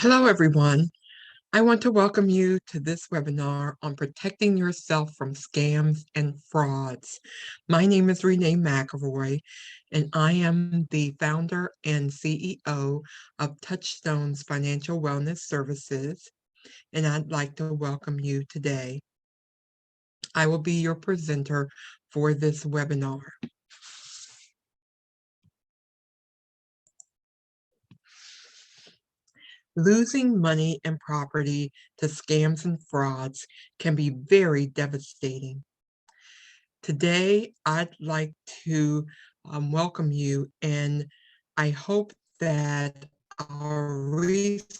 Hello, everyone. I want to welcome you to this webinar on protecting yourself from scams and frauds. My name is Renee McEvoy, and I am the founder and CEO of Touchstone's Financial Wellness Services, and I'd like to welcome you today. I will be your presenter for this webinar. Losing money and property to scams and frauds can be very devastating. Today, I'd like to welcome you, and I hope that our resources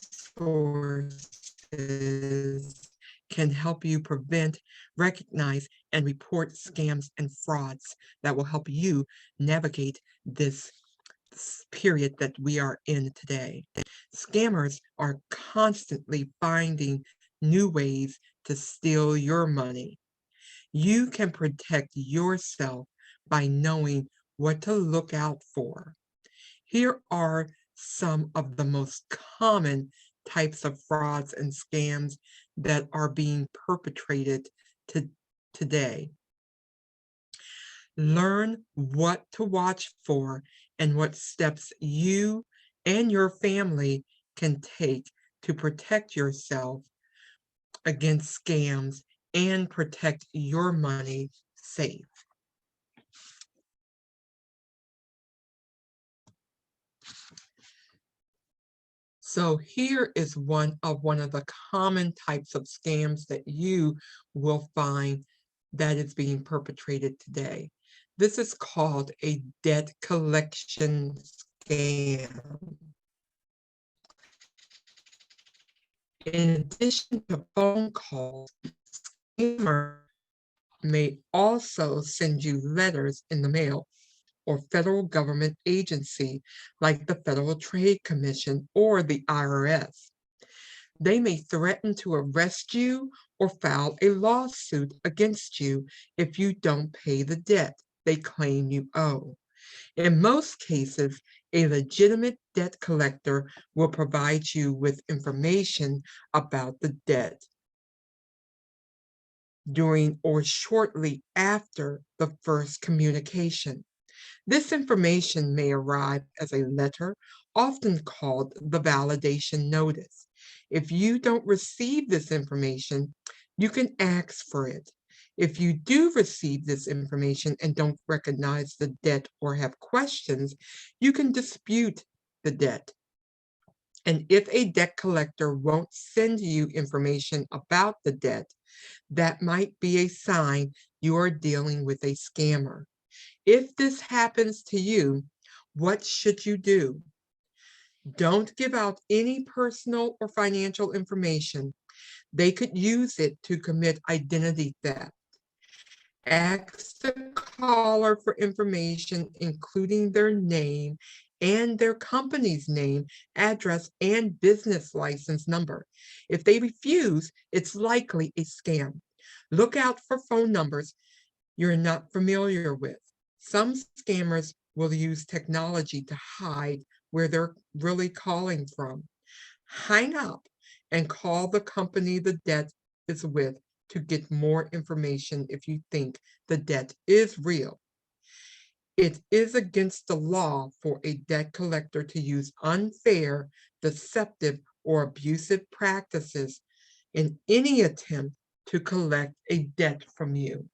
can help you prevent, recognize, and report scams and frauds that will help you navigate this period that we are in today. Scammers are constantly finding new ways to steal your money. You can protect yourself by knowing what to look out for. Here are some of the most common types of frauds and scams that are being perpetrated today. Learn what to watch for and what steps you and your family can take to protect yourself against scams and protect your money safe. So here is one of the common types of scams that you will find that is being perpetrated today. This is called a debt collection scam. In addition to phone calls, scammers may also send you letters in the mail or federal government agency like the Federal Trade Commission or the IRS. They may threaten to arrest you or file a lawsuit against you if you don't pay the debt they claim you owe. In most cases, a legitimate debt collector will provide you with information about the debt during or shortly after the first communication. This information may arrive as a letter, often called the validation notice. If you don't receive this information, you can ask for it. If you do receive this information and don't recognize the debt or have questions, you can dispute the debt. And if a debt collector won't send you information about the debt, that might be a sign you are dealing with a scammer. If this happens to you, what should you do? Don't give out any personal or financial information. They could use it to commit identity theft. Ask the caller for information, including their name and their company's name, address, and business license number. If they refuse, it's likely a scam. Look out for phone numbers you're not familiar with. Some scammers will use technology to hide where they're really calling from. Hang up and call the company the debt is with to get more information if you think the debt is real. It is against the law for a debt collector to use unfair, deceptive, or abusive practices in any attempt to collect a debt from you.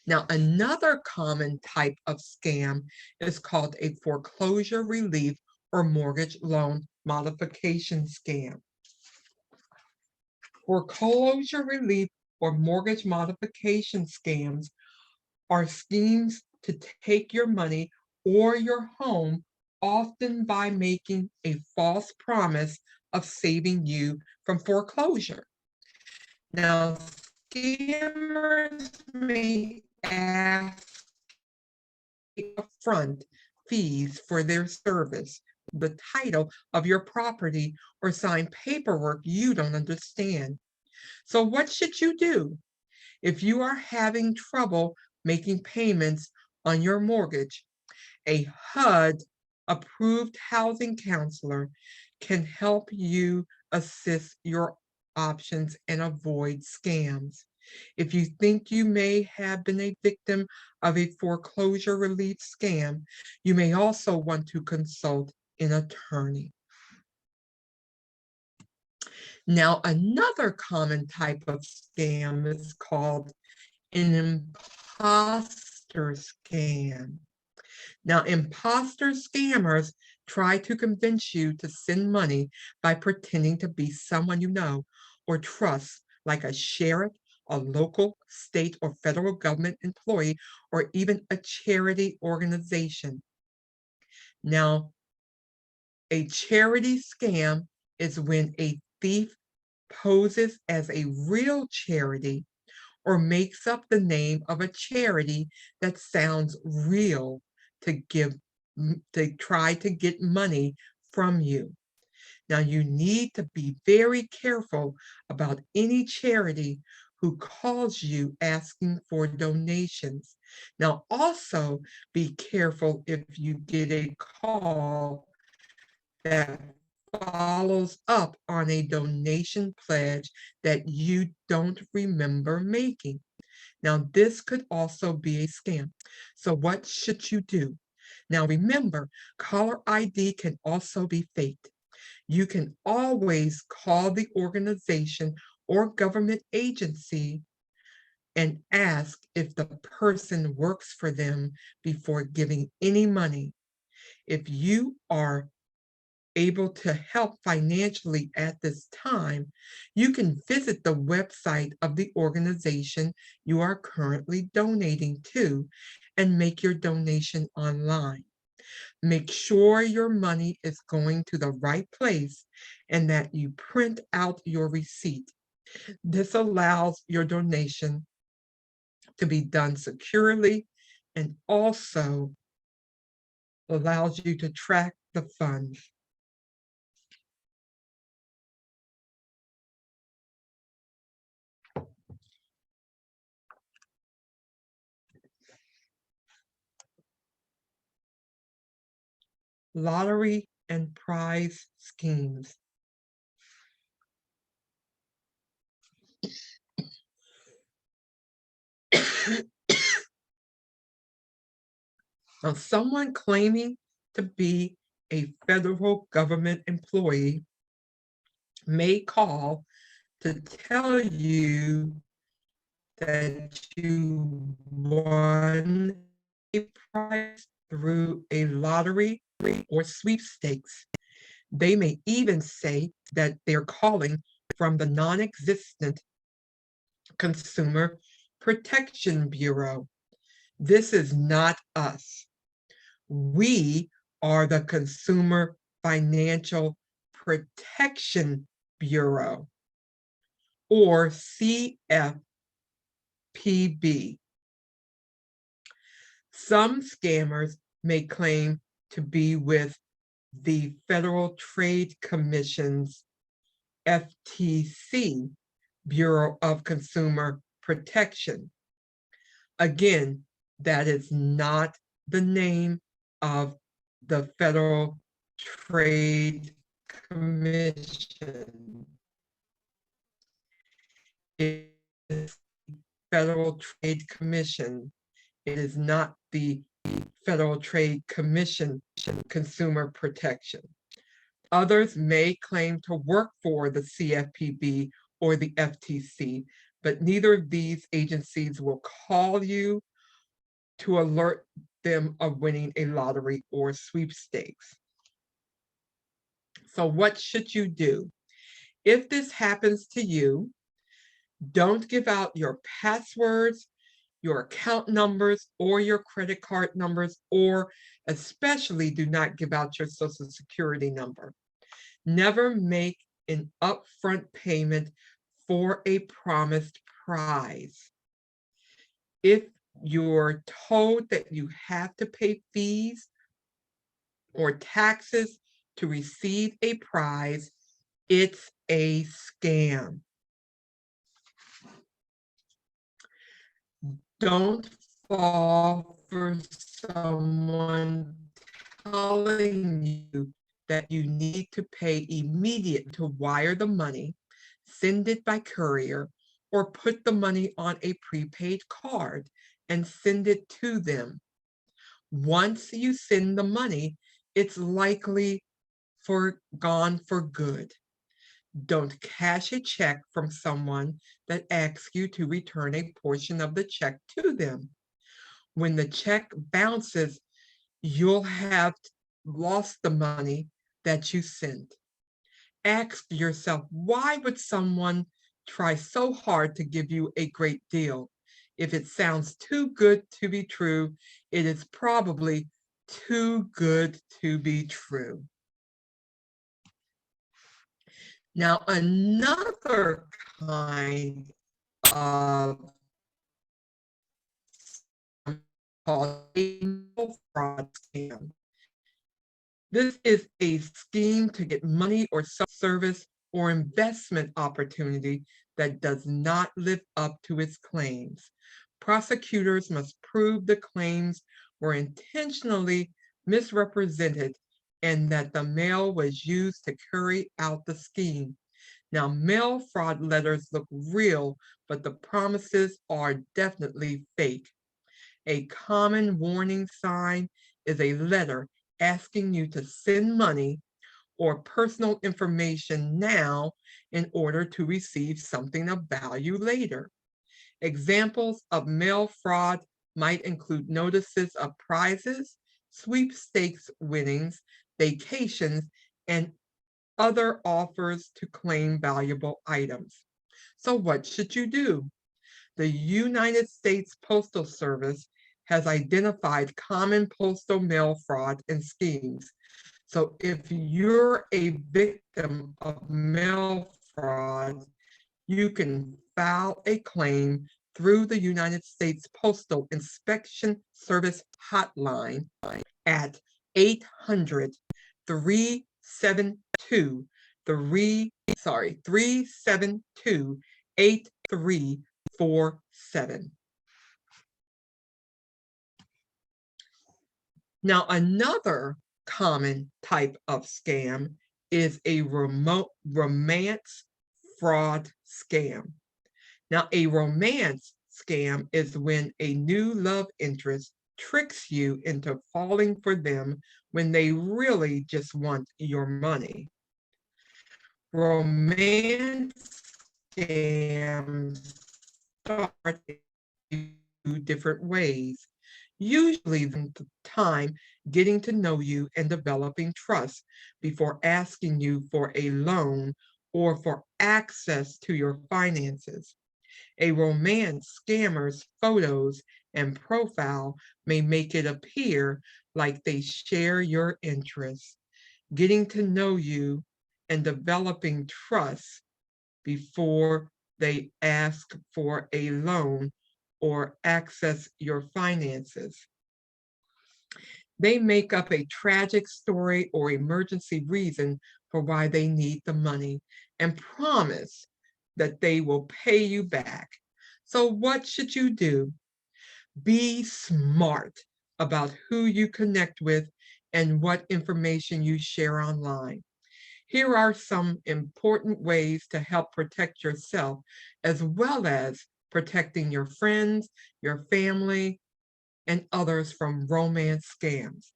Now, another common type of scam is called a foreclosure relief or mortgage loan modification scam. Foreclosure relief or mortgage modification scams are schemes to take your money or your home, often by making a false promise of saving you from foreclosure. Now, scammers may ask upfront fees for their service, the title of your property, or sign paperwork you don't understand. So what should you do? If you are having trouble making payments on your mortgage, a HUD approved housing counselor can help you assess your options and avoid scams. If you think you may have been a victim of a foreclosure relief scam, you may also want to consult an attorney. Now, another common type of scam is called an imposter scam. Now, imposter scammers try to convince you to send money by pretending to be someone you know or trust, like a sheriff, a local, state, or federal government employee, or even a charity organization. Now, a charity scam is when a thief poses as a real charity or makes up the name of a charity that sounds real to try to get money from you. Now, you need to be very careful about any charity who calls you asking for donations. Now, also be careful if you get a call that follows up on a donation pledge that you don't remember making. Now, this could also be a scam. So what should you do? Now, remember, caller ID can also be faked. You can always call the organization or government agency and ask if the person works for them before giving any money. If you are able to help financially at this time, you can visit the website of the organization you are currently donating to and make your donation online. Make sure your money is going to the right place and that you print out your receipt. This allows your donation to be done securely and also allows you to track the funds. Lottery and prize schemes. Now, someone claiming to be a federal government employee may call to tell you that you won a prize through a lottery or sweepstakes. They may even say that they're calling from the non-existent Consumer Protection Bureau. This is not us. We are the Consumer Financial Protection Bureau, or CFPB. Some scammers may claim to be with the Federal Trade Commission's FTC, Bureau of Consumer Protection. Again, that is not the name of the Federal Trade Commission. It is the Federal Trade Commission. It is not the Federal Trade Commission Consumer Protection. Others may claim to work for the CFPB or the FTC, but neither of these agencies will call you to alert them of winning a lottery or sweepstakes. So what should you do? If this happens to you, don't give out your passwords, your account numbers, or your credit card numbers, or especially do not give out your Social Security number. Never make an upfront payment for a promised prize. If you're told that you have to pay fees or taxes to receive a prize, it's a scam. Don't fall for someone telling you that you need to pay immediately to wire the money, send it by courier, or put the money on a prepaid card and send it to them. Once you send the money, it's likely gone for good. Don't cash a check from someone that asks you to return a portion of the check to them. When the check bounces, you'll have lost the money that you sent. Ask yourself, why would someone try so hard to give you a great deal? If it sounds too good to be true, it is probably too good to be true. Now, another kind of scam called a fraud scam. This is a scheme to get money or service or investment opportunity that does not live up to its claims. Prosecutors must prove the claims were intentionally misrepresented and that the mail was used to carry out the scheme. Now, mail fraud letters look real, but the promises are definitely fake. A common warning sign is a letter asking you to send money or personal information now in order to receive something of value later. Examples of mail fraud might include notices of prizes, sweepstakes winnings, vacations, and other offers to claim valuable items. So what should you do? The United States Postal Service has identified common postal mail fraud and schemes. So if you're a victim of mail fraud, you can file a claim through the United States Postal Inspection Service hotline at 800-372 8347. Now, another common type of scam is a remote romance fraud scam. Now, a romance scam is when a new love interest tricks you into falling for them when they really just want your money. Romance scams start in two different ways. Usually the time getting to know you and developing trust before asking you for a loan or for access to your finances. A romance scammer's photos and profile may make it appear like they share your interests. Getting to know you and developing trust before they ask for a loan or access your finances. They make up a tragic story or emergency reason for why they need the money and promise that they will pay you back. So what should you do? Be smart about who you connect with and what information you share online. Here are some important ways to help protect yourself, as well as protecting your friends, your family, and others from romance scams.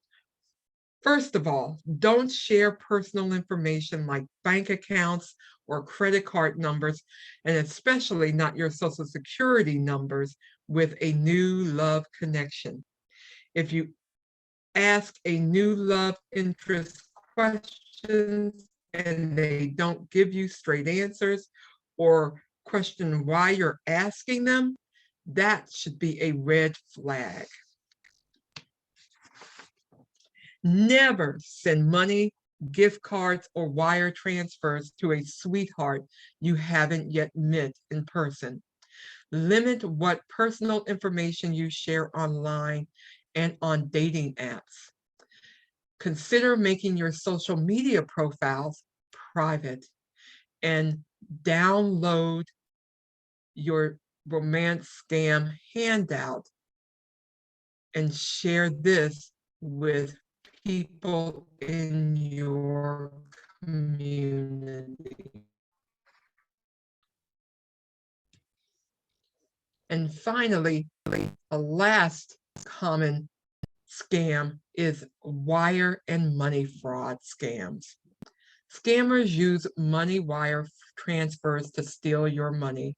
First of all, don't share personal information like bank accounts or credit card numbers, and especially not your social security numbers with a new love connection. If you ask a new love interest questions and they don't give you straight answers or question why you're asking them, that should be a red flag. Never send money, gift cards, or wire transfers to a sweetheart you haven't yet met in person. Limit what personal information you share online and on dating apps. Consider making your social media profiles private and download your romance scam handout and share this with people in your community. And finally, the last common scam is wire and money fraud scams. Scammers use money wire transfers to steal your money.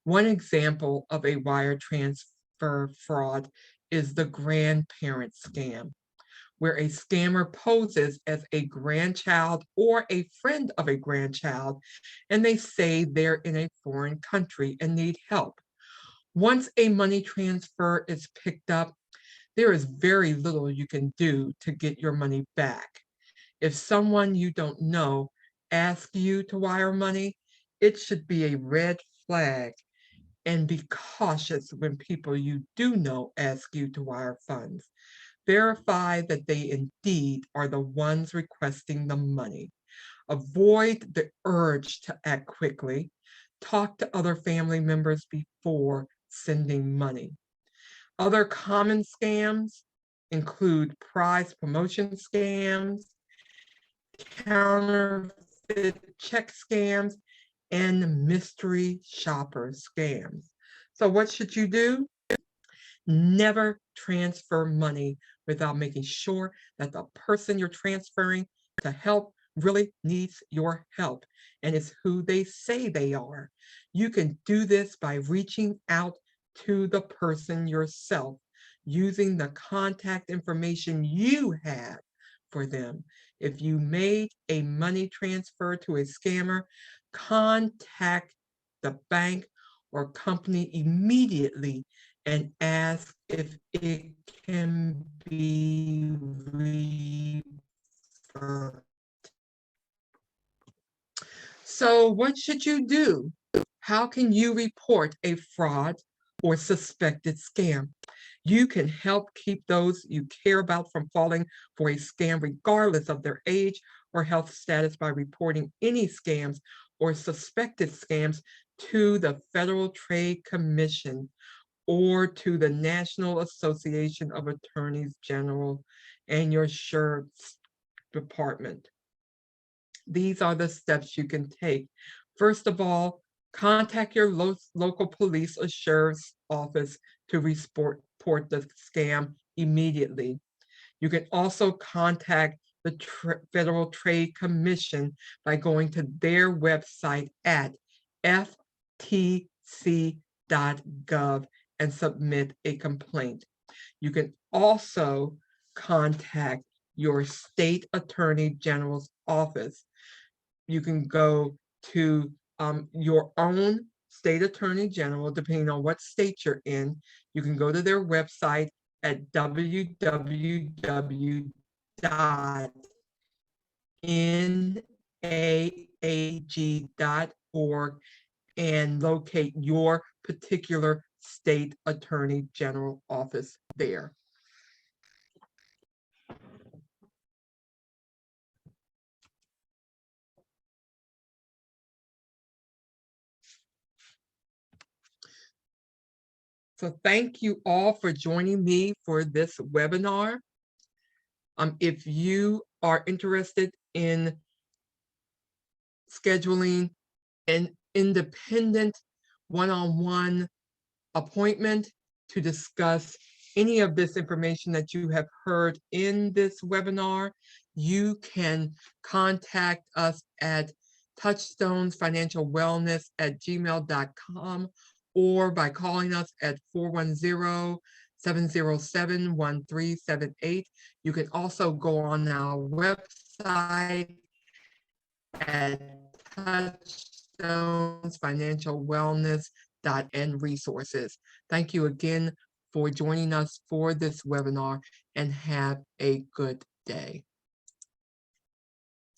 One example of a wire transfer fraud is the grandparent scam, where a scammer poses as a grandchild or a friend of a grandchild, and they say they're in a foreign country and need help. Once a money transfer is picked up, there is very little you can do to get your money back. If someone you don't know asks you to wire money, it should be a red flag, and be cautious when people you do know ask you to wire funds. Verify that they indeed are the ones requesting the money. Avoid the urge to act quickly. Talk to other family members before sending money. Other common scams include prize promotion scams, counterfeit check scams, and mystery shopper scams. So what should you do? Never transfer money without making sure that the person you're transferring to help really needs your help and is who they say they are. You can do this by reaching out to the person yourself, using the contact information you have for them. If you made a money transfer to a scammer, contact the bank or company immediately and ask if it can be reversed. So what should you do? How can you report a fraud or suspected scam? You can help keep those you care about from falling for a scam regardless of their age or health status by reporting any scams or suspected scams to the Federal Trade Commission or to the National Association of Attorneys General and your sheriff's department. These are the steps you can take. First of all, contact your local police or sheriff's office to report the scam immediately. You can also contact the Federal Trade Commission by going to their website at ftc.gov and submit a complaint. You can also contact your state attorney general's office. You can go to your own state attorney general, depending on what state you're in. You can go to their website at www.naag.org and locate your particular state attorney general office there. So thank you all for joining me for this webinar. If you are interested in scheduling an independent one-on-one appointment to discuss any of this information that you have heard in this webinar, you can contact us at touchstonesfinancialwellness@gmail.com or by calling us at 410-707-1378. You can also go on our website at touchstonesfinancialwellness.and resources. Thank you again for joining us for this webinar and have a good day.